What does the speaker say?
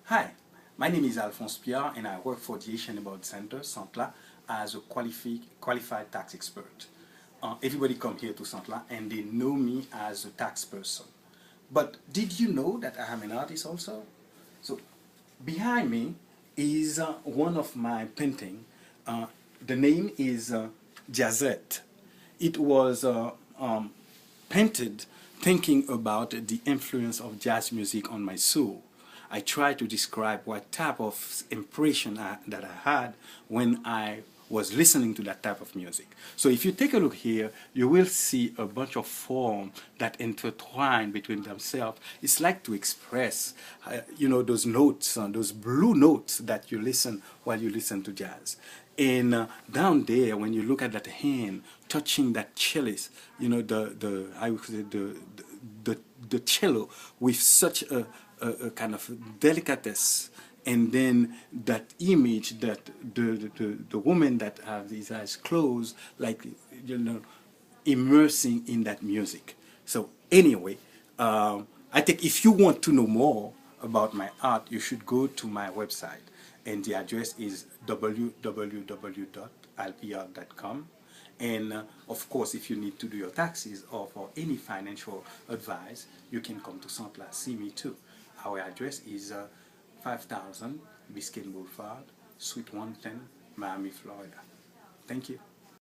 Hi, my name is Alphonse Piard and I work for the Haitian Center, Sant, as a qualified tax expert. Everybody come here to Sant and they know me as a tax person. But did you know that I am an artist also? So behind me is one of my painting. The name is Jazzette. It was painted thinking about the influence of jazz music on my soul. I try to describe what type of impression that I had when I was listening to that type of music. So if you take a look here, you will see a bunch of forms that intertwine between themselves. It's like to express, those notes, those blue notes that you listen while you listen to jazz. And down there, when you look at that hand touching that cellist, I would say the cello with such a kind of delicatesse, and then that image that the woman that have these eyes closed, like immersing in that music. So anyway, I think if you want to know more about my art, you should go to my website, and the address is www.alpi.com. And of course, if you need to do your taxes or for any financial advice, you can come to Sant, see me too. Our address is 5000 Biscayne Boulevard, Suite 110, Miami, Florida. Thank you.